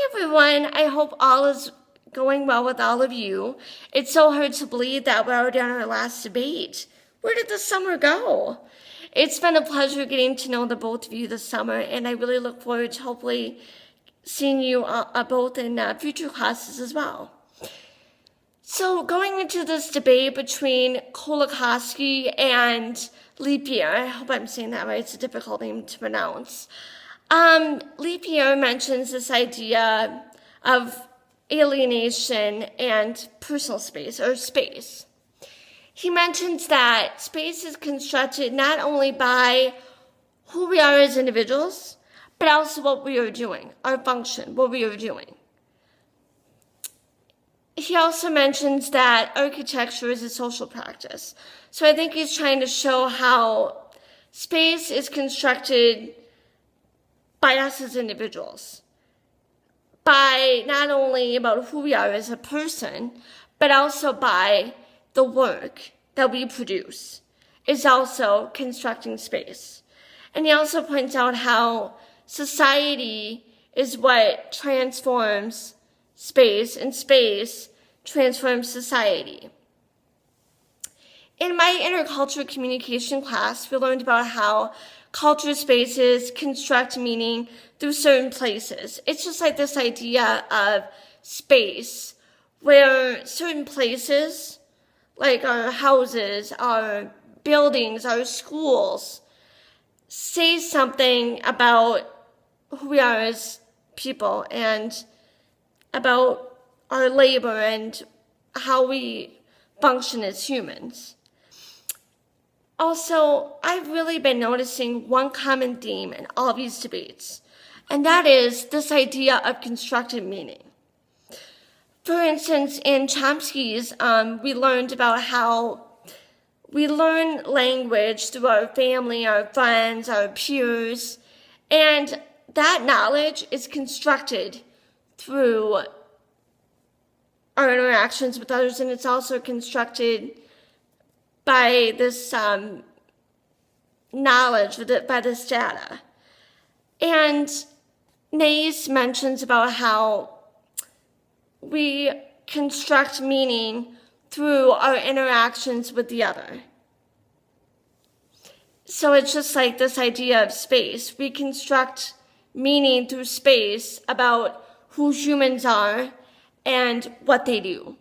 everyone, I hope all is going well with all of you. It's so hard to believe that we're already on our last debate. Where did the summer go? It's been a pleasure getting to know the both of you this summer, and I really look forward to hopefully seeing you both in future classes as well. So going into this debate between Kolakowski and Leap Year, I hope I'm saying that right, it's a difficult name to pronounce. Leap Year mentions this idea of alienation and personal space, or space. He mentions that space is constructed not only by who we are as individuals, but also what we are doing, our function, what we are doing. He also mentions that architecture is a social practice. So I think he's trying to show how space is constructed by us as individuals, by not only about who we are as a person, but also by the work that we produce is also constructing space. And he also points out how society is what transforms space, and space transforms society. In my intercultural communication class, we learned about how culture spaces construct meaning through certain places. It's just like this idea of space, where certain places, like our houses, our buildings, our schools, say something about who we are as people and about our labor and how we function as humans. Also, I've really been noticing one common theme in all these debates, and that is this idea of constructed meaning. For instance, in Chomsky's, we learned about how we learn language through our family, our friends, our peers, and that knowledge is constructed through our interactions with others, and it's also constructed by this knowledge, by this data. And Nays mentions about how we construct meaning through our interactions with the other. So it's just like this idea of space. We construct meaning through space about who humans are and what they do.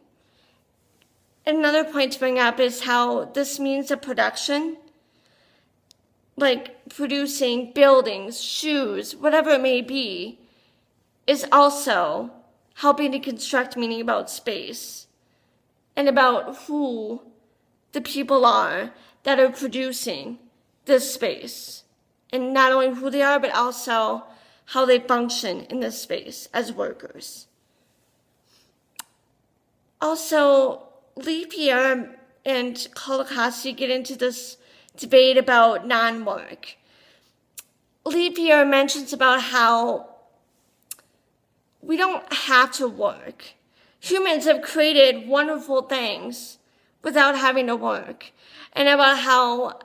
Another point to bring up is how this means of production, like producing buildings, shoes, whatever it may be, is also helping to construct meaning about space and about who the people are that are producing this space. And not only who they are, but also how they function in this space as workers. Also, Leap Year and Kolakowski get into this debate about non-work. Leap Year mentions about how we don't have to work. Humans have created wonderful things without having to work, and about how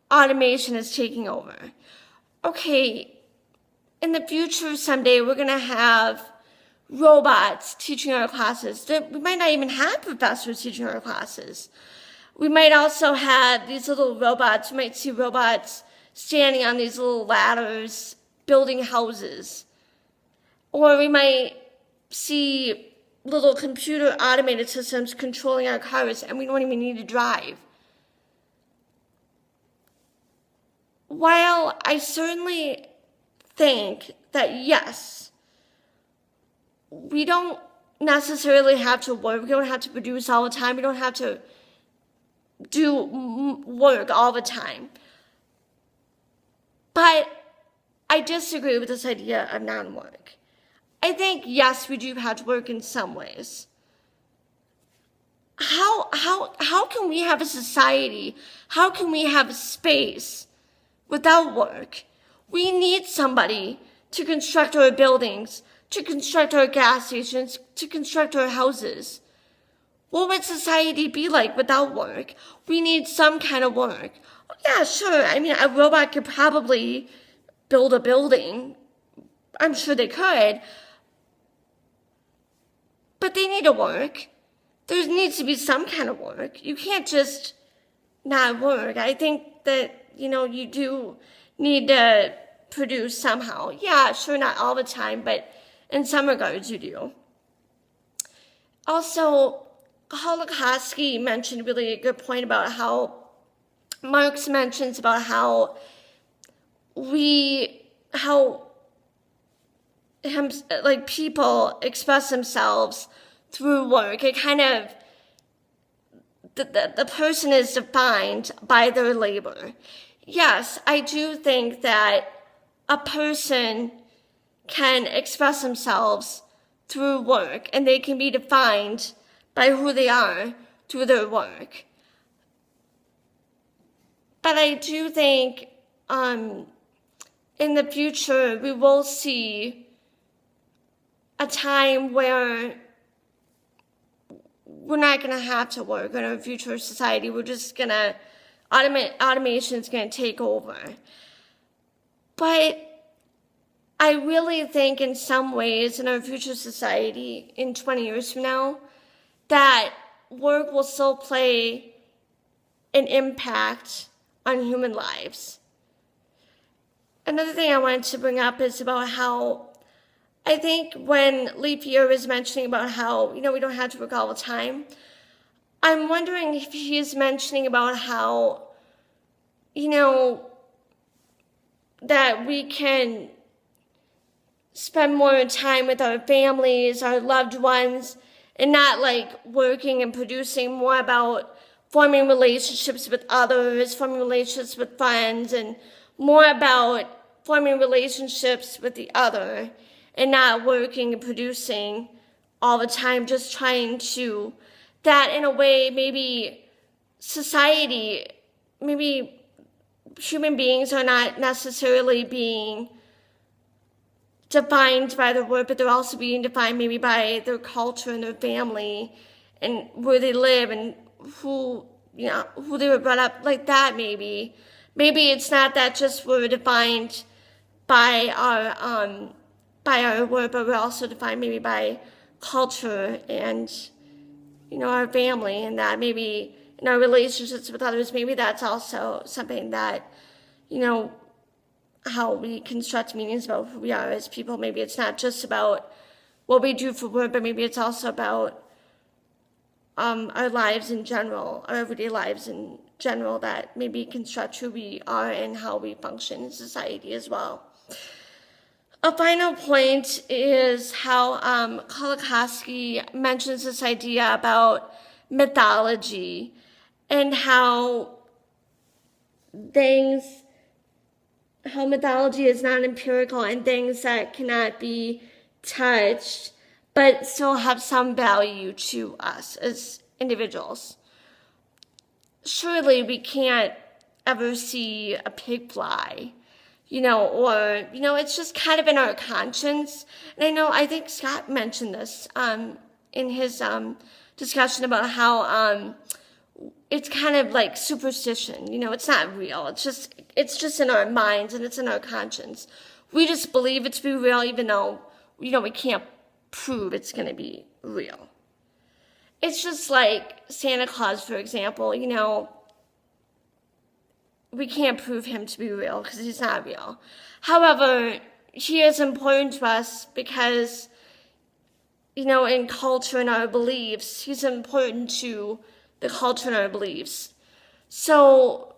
automation is taking over. Okay, in the future someday we're going to have robots teaching our classes. We might not even have professors teaching our classes. We might also have these little robots. We might see robots standing on these little ladders, building houses. Or we might see little computer automated systems controlling our cars, and we don't even need to drive. While I certainly think that yes, we don't necessarily have to work. We don't have to produce all the time. We don't have to do work all the time. But I disagree with this idea of non-work. I think, yes, we do have to work in some ways. How can we have a society? How can we have a space without work? We need somebody to construct our buildings, to construct our gas stations, to construct our houses. What would society be like without work? We need some kind of work. Oh, yeah, sure. I mean, a robot could probably build a building. I'm sure they could. but they need to work. There needs to be some kind of work. You can't just not work. I think that, you do need to produce somehow. Yeah, sure, not all the time, but in some regards you do. Also, Holocausky mentioned really a good point about how Marx mentions about how people express themselves through work. It kind of, the person is defined by their labor. Yes, I do think that a person can express themselves through work, and they can be defined by who they are through their work. But I do think in the future we will see a time where we're not going to have to work in our future society. We're just going to, automation's going to take over. But I really think in some ways in our future society, in 20 years from now, that work will still play an impact on human lives. Another thing I wanted to bring up is about how I think when Lee Pierre was mentioning about how, we don't have to work all the time, I'm wondering if he's mentioning about how, that we can spend more time with our families, our loved ones, and not working and producing, more about forming relationships with others, forming relationships with friends, and more about forming relationships with the other, and not working and producing all the time, just trying to, that in a way, maybe society, maybe human beings are not necessarily being defined by their work, but they're also being defined maybe by their culture and their family and where they live and who they were brought up, like that maybe. Maybe it's not that just we're defined by our work, but we're also defined maybe by culture and, our family, and that maybe in our relationships with others, maybe that's also something that, how we construct meanings about who we are as people. Maybe it's not just about what we do for work, but maybe it's also about our lives in general, our everyday lives in general, that maybe construct who we are and how we function in society as well. A final point is how Kolakowski mentions this idea about mythology and how mythology is not empirical and things that cannot be touched but still have some value to us as individuals. Surely we can't ever see a pig fly, or, it's just kind of in our conscience. And I think Scott mentioned this in his discussion about how it's kind of like superstition. It's not real. It's just in our minds and it's in our conscience. We just believe it to be real, even though, we can't prove it's going to be real. It's just like Santa Claus, for example, we can't prove him to be real because he's not real. However, he is important to us because, in culture and our beliefs, he's important to the culture and our beliefs. So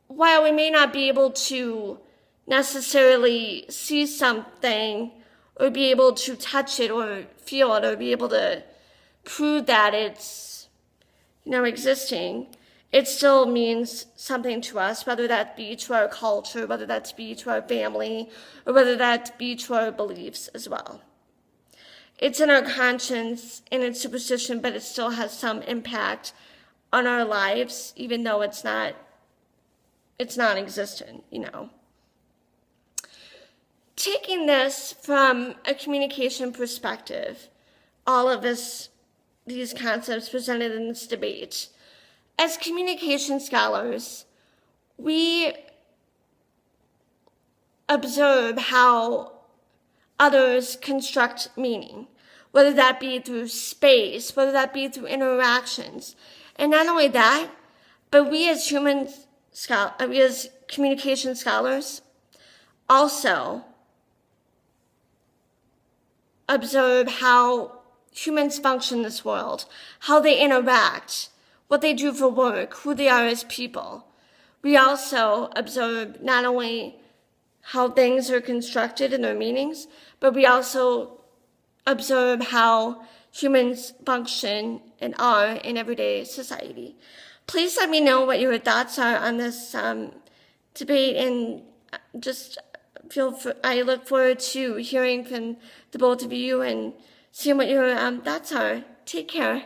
while we may not be able to necessarily see something or be able to touch it or feel it or be able to prove that it's, existing, it still means something to us, whether that be to our culture, whether that be to our family, or whether that be to our beliefs as well. It's in our conscience and it's superstition, but it still has some impact on our lives, even though it's non-existent, Taking this from a communication perspective, all of these concepts presented in this debate, as communication scholars, we observe how others construct meaning. whether that be through space, whether that be through interactions. And not only that, but we as we as communication scholars also observe how humans function in this world, how they interact, what they do for work, who they are as people. We also observe not only how things are constructed and their meanings, but we also observe how humans function and are in everyday society. Please let me know what your thoughts are on this debate, and I look forward to hearing from the both of you and seeing what your thoughts are. Take care.